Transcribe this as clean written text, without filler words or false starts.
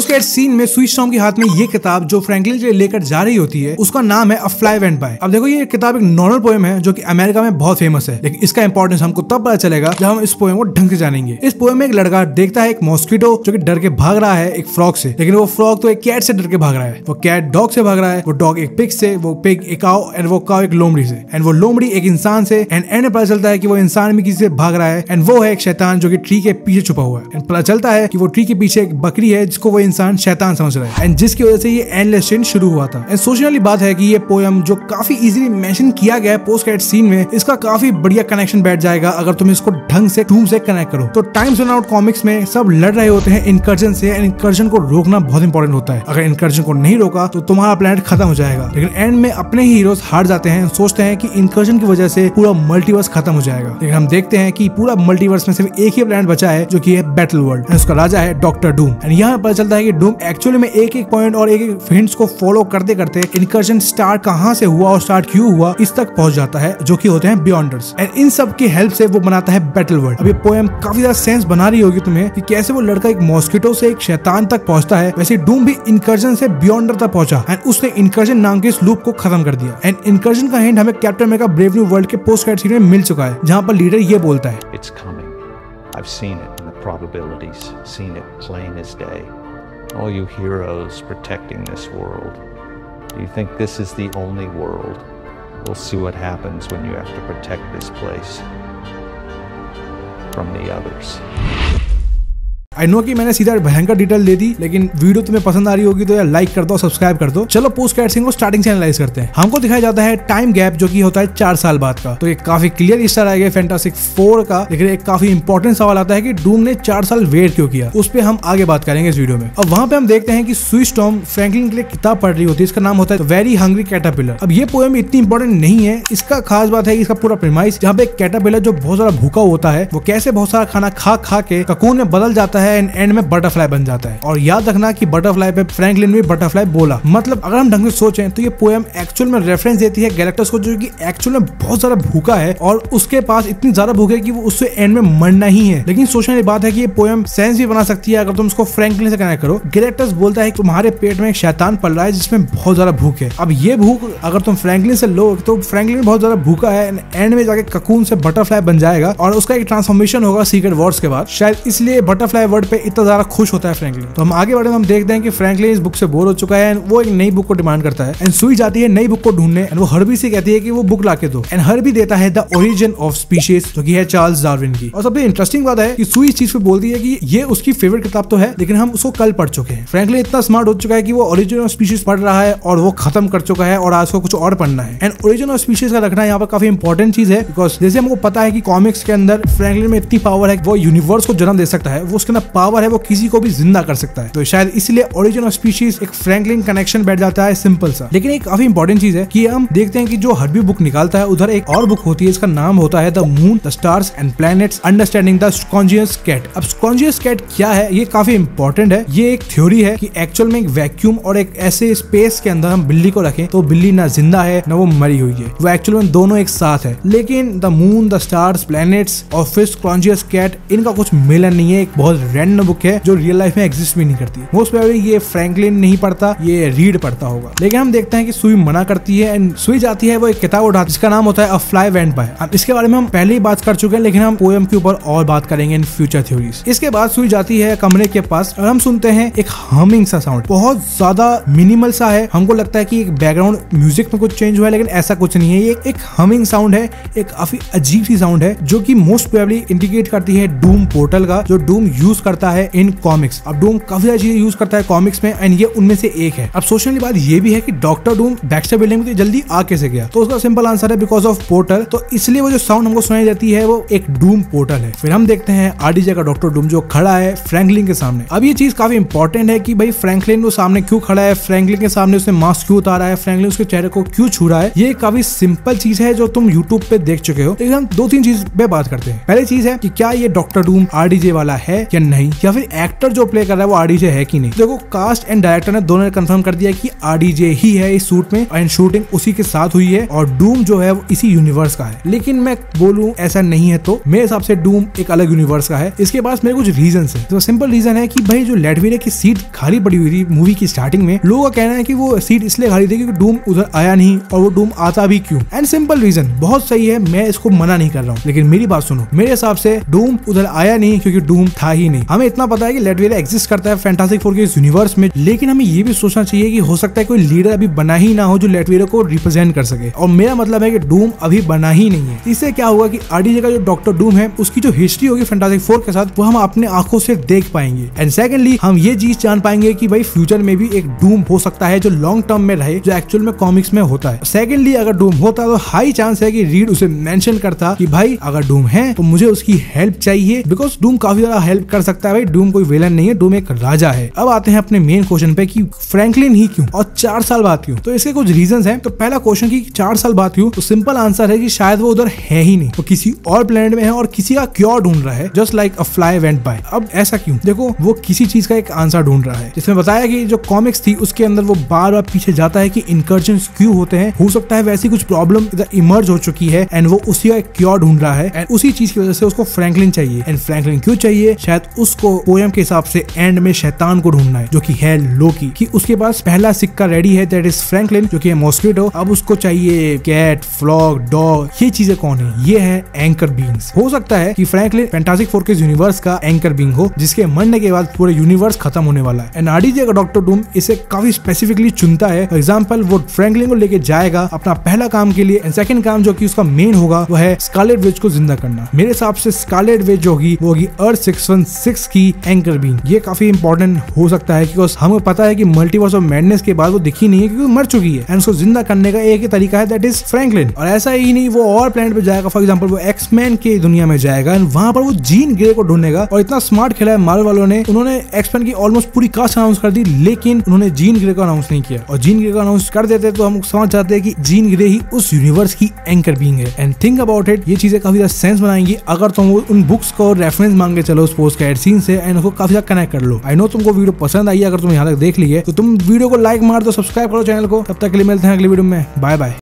Post credit scene में सुई storm के हाथ में ये किताब जो फ्रैंकलिन के लिए लेकर जा रही होती है उसका नाम है अ फ्लाई वेंट बाय। अब देखो ये किताब एक नॉर्मल पोएम है जो कि अमेरिका में बहुत फेमस है, लेकिन इसका इंपॉर्टेंस हमको तब पता चलेगा जब हम इस पोएम को ढंग से जानेंगे। इस पोएम में एक लड़का देखता है एक मॉस्किटो जो कि डर के भाग रहा है एक फ्रॉग से, लेकिन वो फ्रॉग तो एक कैट से डर के भाग रहा है। वो कैट डॉग से भाग रहा है, वो डॉग एक पिग से, वो पिग एक काऊ एंड वो काऊ एक लोमड़ी से, एंड वो लोमड़ी एक इंसान से। एंड में पता चलता है कि वो इंसान भी किसी से भाग रहा है एंड वो है एक शैतान जो कि ट्री के पीछे छुपा हुआ है। एंड पता चलता है कि वो ट्री के पीछे एक बकरी है जिसको वो इंसान शैतान समझ रहा है एंड जिसकी वजह से ये एंडलेस चेन शुरू हुआ था। एंड सोचने वाली बात है कि ये पोएम जो काफी इजीली मेंशन किया गया है पोस्ट क्रेडिट सीन में, इसका काफी बढ़िया कनेक्शन बैठ जाएगा अगर तुम इसको ढंग से डूम से कनेक्ट करो। तो टाइम्स रन आउट कॉमिक्स में सब लड़ रहे होते हैं इनकर्जन से एंड इनकर्जन को रोकना बहुत इंपॉर्टेंट होता है। अगर इनकर्जन को नहीं रोका तो तुम्हारा प्लेनेट खत्म हो जाएगा, लेकिन एंड में अपने ही हीरोज हार जाते हैं, सोचते हैं कि इनकर्जन की वजह से पूरा मल्टीवर्स खत्म हो जाएगा। लेकिन हम देखते हैं कि पूरा मल्टीवर्स में सिर्फ एक ही प्लेनेट बचा है जो कि है बैटल वर्ल्ड एंड उसका राजा है डॉक्टर डूम। एंड यहाँ पता चलता है कि डूम एक्चुअली में एक एक पॉइंट और एक एक हिंट्स को फॉलो करते करते इनकर्जन स्टार्ट कहाँ से हुआ और स्टार्ट क्यों हुआ इस तक पहुंच जाता है जो कि होते हैं बियॉन्डर्स। एंड इन सब की हेल्प से वो बनाता है बैटल वर्ल्ड। अब ये पोएम काफी ज्यादा सेंस बना रही होगी तुम्हें कि कैसे वो लड़का एक मॉस्किटो से एक शैतान तक पहुंचता है, वैसे डूम भी इनकर्जन से बियॉन्डर तक पहुंचा एंड उसने इनकर्जन नाम के इस लूप को खत्म कर दिया। एंड इनकर्जन का हिंट हमें captain America brave new world के पोस्ट क्रेडिट सीन में मिल चुका है, जहां पर लीडर ये बोलता है It's coming. I've seen it in the probabilities, seen it plain as day. All you heroes protecting this world. Do you think this is the only world? We'll see what happens when you have to protect this place from the others. I know कि मैंने सीधा भयंकर detail दे दी, लेकिन video तुम्हें पसंद आ रही होगी तो यार लाइक कर दो, सब्सक्राइब कर दो। चलो पोस्ट क्रेडिट सीन को स्टार्टिंग से एनालाइज करते हैं। हमको दिखाया जाता है टाइम गैप जो कि होता है 4 साल बाद का। तो एक काफी क्लियर ईस्टर आ गया फैंटास्टिक 4 का, लेकिन एक काफी इंपॉर्टेंट सवाल आता है कि डूम ने 4 साल वेट क्यों किया। उस पर हम आगे बात करेंगे इस वीडियो में। अब वहां पे हम देखते हैं कि सुई स्टॉर्म फ्रैंकलिन के लिए किताब पढ़ रही होती है, इसका नाम होता है वेरी हंग्री कैटरपिलर। अब ये पोएम इतनी इंपॉर्टेंट नहीं है, इसका खास बात है इसका पूरा प्रीमाइस, जहाँ पे एक कैटरपिलर जो बहुत सारा भूखा होता है वो कैसे बहुत सारा खाना खा खा के ककून में बदल जाता है एंड में बटरफ्लाई बन जाता है। और याद रखना कि बटरफ्लाई पे फ्रैंकलिन भी बटरफ्लाई बोला। मतलब अगर हम ढंग से सोचें तो ये पोएम एक्चुअल में रेफरेंस देती है गैलेक्टस को जो कि एक्चुअल में बहुत सारा भूखा है और उसके पास इतनी ज्यादा भूख है कि वो उससे एंड में मरना ही है। लेकिन सोचने वाली बात है कि ये पोएम सेंस भी बना सकती है अगर तुम उसको फ्रैंकलिन से कनेक्ट करो। गैलेक्टस बोलता है कि तुम्हारे पेट में एक शैतान पल रहा है जिसमें बहुत ज्यादा भूख है। अब ये भूख अगर तुम फ्रैंकलिन से लो तो फ्रैंकलिन बहुत ज्यादा भूखा है, एंड में जाके ककून से बटरफ्लाई बन जाएगा और उसका एक ट्रांसफॉर्मेशन होगा सीक्रेट वॉर्स के बाद, शायद इसलिए बटरफ्लाई वर्ड पे इतना ज्यादा खुश होता है फ्रैंकलिन। तो हम आगे बढ़े हम देखते हैं कि फ्रैंकलिन इस बुक से बोर हो चुका है एंड वो एक नई बुक को डिमांड करता है। एंड सुई जाती है नई बुक को ढूंढने एंड वो हर्बी से कहती है कि वो बुक लाके दो। एंड हर्बी देता है द ओरिजिन ऑफ स्पीशीज जो कि है चार्ल्स डार्विन की। और सबसे इंटरेस्टिंग बात है कि सुई इस चीज पे बोलती है कि ये उसकी फेवरेट किताब तो है लेकिन हम उसको कल पढ़ चुके हैं। फ्रैंकलिन इतना स्मार्ट हो चुका है कि वो ओरिजिन ऑफ स्पीशीज पढ़ रहा है और वो खत्म कर चुका है और आज को कुछ और पढ़ना है। एंड ओरिजिन ऑफ स्पीशीज का रखना यहाँ पर काफी इंपॉर्टेंट चीज है, बिकॉज जैसे हमको पता है कि कॉमिक्स के अंदर फ्रैंकलिन में इतनी पावर है वो यूनिवर्स को जन्म दे सकता है, वो उसके अंदर पावर है वो किसी को भी जिंदा कर सकता है। तो शायद इसलिए ओरिजिन ऑफ स्पीशीज एक फ्रैंकलिन कनेक्शन बैठ जाता है सिंपल सा। लेकिन एक काफी इंपॉर्टेंट चीज है कि हम देखते हैं कि जो हर्बी बुक निकालता है उधर एक और बुक होती है, इसका नाम होता है the moon the stars and planets understanding the conscious cat. अब स्कॉन्जियस कैट क्या है ये काफी इंपॉर्टेंट है। ये एक थ्योरी है कि एक्चुअल में एक वैक्यूम और एक ऐसे स्पेस के अंदर हम बिल्ली को रखें तो बिल्ली ना जिंदा है ना वो मरी हुई है, वो एक्चुअल में दोनों एक साथ है। लेकिन the moon the stars planets और फिर स्कॉन्जियस कैट इनका कुछ मिलन नहीं है, एक बहुत रैंडम बुक है जो रियल लाइफ में एग्जिस्ट भी नहीं करती। मोस्ट प्रोबेबली ये फ्रैंकलिन नहीं पढ़ता, ये रीड पढ़ता होगा। लेकिन हम देखते हैं कि सुई मना करती है एंड सुई जाती है वो एक किताब उठाती है जिसका नाम होता है अ फ्लाई वेंट बाय। अब इसके बारे में हम पहले ही बात कर चुके हैं, लेकिन हम पोएम के ऊपर और बात करेंगे इन फ्यूचर थ्योरीज। इसके बाद सुई जाती है कमरे के पास और हम सुनते हैं एक हमिंग सा साउंड, बहुत ज्यादा मिनिमल सा है। हमको लगता है कि एक बैकग्राउंड म्यूजिक में कुछ चेंज हुआ है, लेकिन ऐसा कुछ नहीं है। ये एक हमिंग साउंड है, एक काफी अजीब सी साउंड है जो कि मोस्ट प्रोबेबली इंडिकेट करती है डूम पोर्टल का जो डूम यूज करता है इन कॉमिक्स। अब डूम काफी सारी चीजें यूज करता है कॉमिक्स में एंड ये उनमें से एक है। अब सोचने की बात ये भी है कि डॉक्टर डूम बैक्स्टर बिल्डिंग में जल्दी आ कैसे गया, तो उसका सिंपल आंसर है बिकॉज ऑफ पोर्टल। तो इसलिए वो जो साउंड हमको सुनाई देती है वो एक डूम पोर्टल है। फिर हम देखते हैं आरडीजे का डॉक्टर डूम जो खड़ा है फ्रैंकलिन के सामने। अब ये चीज काफी इंपॉर्टेंट है कि भाई फ्रैंकलिन वो सामने क्यों खड़ा है, फ्रैंकलिन के सामने उसने मास्क क्यों उतारा है, फ्रैंकलिन उसके चेहरे को क्यों छू रहा है। ये काफी सिंपल चीज है जो तुम यूट्यूब पे देख चुके हो, लेकिन हम 2-3 चीज पे बात करते हैं। पहली चीज है कि क्या ये डॉक्टर डूम आरडीजे वाला है या नहीं, या फिर एक्टर जो प्ले कर रहा है वो आरडीजे है कि नहीं। देखो कास्ट एंड डायरेक्टर ने दोनों ने कंफर्म कर दिया कि आरडीजे ही है इस सूट में एंड शूटिंग उसी के साथ हुई है और डूम जो है वो इसी यूनिवर्स का है। लेकिन मैं बोलूं ऐसा नहीं है तो मेरे हिसाब से डूम एक अलग यूनिवर्स का है। इसके पास मेरे कुछ रीजन है। तो सिंपल रीजन है कि भाई जो लैटविरिया की सीट खाली पड़ी हुई थी मूवी की स्टार्टिंग में, लोगों का कहना है कि वो सीट इसलिए खाली थी क्योंकि डूम उधर आया नहीं और वो डूम आता भी क्यों। एंड सिंपल रीजन बहुत सही है, मैं इसको मना नहीं कर रहा हूँ, लेकिन मेरी बात सुनो। मेरे हिसाब से डूम उधर आया नहीं क्योंकि डूम था ही नहीं। हमें इतना पता है कि लैटविरिया एग्जिस्ट करता है फैंटास्टिक फोर के इस यूनिवर्स में, लेकिन हमें ये भी सोचना चाहिए कि हो सकता है कोई लीडर अभी बना ही ना हो जो लैटविरिया को रिप्रेजेंट कर सके। और मेरा मतलब है कि डूम अभी बना ही नहीं है। इससे क्या होगा कि आरडीजे का जो डॉक्टर डूम है उसकी जो हिस्ट्री होगी फैंटास्टिक फोर के साथ वो हम अपने आंखों से देख पाएंगे। एंड सेकेंडली हम ये चीज जान पाएंगे कि भाई फ्यूचर में भी एक डूम हो सकता है जो लॉन्ग टर्म में रहे, जो एक्चुअल में कॉमिक्स में होता है। सेकेंडली अगर डूम होता तो हाई चांस है कि रीड उसे मेंशन करता कि भाई अगर डूम है तो मुझे उसकी हेल्प चाहिए, बिकॉज डूम काफी ज्यादा हेल्प कर सकता है। भाई डूम कोई विलन नहीं है, डूम एक राजा है। अब आते हैं अपने मेन क्वेश्चन पे कि फ्रैंकलिन ही क्यों और 4 साल बाद क्यों। तो इसके कुछ रीजंस हैं। तो पहला क्वेश्चन की 4 साल बाद क्यों, तो सिंपल आंसर है कि शायद वो उधर है ही नहीं, वो किसी और प्लेनेट में है और किसी का क्योर ढूंढ रहा है, just like a fly went by. अब ऐसा क्यों, देखो वो किसी चीज का एक आंसर ढूंढ रहा है। जिसमें बताया कि जो कॉमिक्स थी उसके अंदर वो बार बार पीछे जाता है कि इनकर्जन्स क्यों होते हैं। हो सकता है वैसी कुछ प्रॉब्लम इधर इमर्ज हो चुकी है एंड वो उसी का क्योर ढूंढ रहा है एंड उसी चीज की वजह से उसको फ्रैंकलिन चाहिए। एंड फ्रैंकलिन क्यों चाहिए, शायद उसको पोएम के हिसाब से एंड में शैतान को ढूंढना है जो कि है लोकी, कि उसके पास पहला सिक्का रेडी है, दैट इज फ्रैंकलिन जो कि है मॉस्किटो। अब उसको चाहिए कैट, फ्लॉग, डॉग। ये चीजें कौन है, ये है एंकर बीइंग्स। हो सकता है कि फ्रैंकलिन फैंटास्टिक फोर के यूनिवर्स का एंकर बीइंग हो जिसके मरने के बाद पूरे यूनिवर्स खत्म होने वाला है। एंड आरडीजे का डॉक्टर डूम इसे काफी स्पेसिफिकली चुनता है। फॉर एग्जांपल वो फ्रैंकलिन को लेके जाएगा अपना पहला काम के लिए। एंड सेकंड काम जो कि उसका मेन होगा वो है स्कारलेट विच को जिंदा करना। मेरे हिसाब से स्कारलेट विच जो होगी वो होगी अर्थ 616 की एंकर बीइंग। ये काफी इंपॉर्टेंट हो सकता है क्योंकि हमें पता है कि मल्टीवर्स ऑफ मैडनेस के बाद वो दिखी नहीं है क्योंकि मर चुकी है। एंड उसको जिंदा करने का एक ही तरीका है, दैट इज फ्रैंकलिन। और ऐसा ही नहीं, वो और प्लेनेट पे जाएगा। फॉर एग्जांपल वो एक्समैन की दुनिया में जाएगा एंड वहां पर वो जीन ग्रे को ढूंढेगा। और इतना स्मार्ट खेला है मार्वल वालों ने, उन्होंने एक्समैन की ऑलमोस्ट पूरी कास्ट अनाउंस कर दी, लेकिन उन्होंने जीन ग्रे को अनाउंस नहीं किया। और जीन ग्रे को अनाउंस कर देते तो हम समझ जाते हैं कि जीन ग्रे ही उस यूनिवर्स की एंकर बीइंग है। एंड थिंक अबाउट इट, ये चीजें काफी ज्यादा सेंस बनाएंगी अगर तुम उन बुक्स को रेफरेंस मांग के चलो उस पोस्ट कैट सीन से एंड उसको काफी ज्यादा कनेक्ट कर लो। आई नो तुमको वीडियो पसंद आई, अगर तुम यहाँ तक देख लिए तो तुम वीडियो को लाइक मार दो, सब्सक्राइब करो चैनल को। तब तक के लिए मिलते हैं अगली वीडियो में, बाय बाय।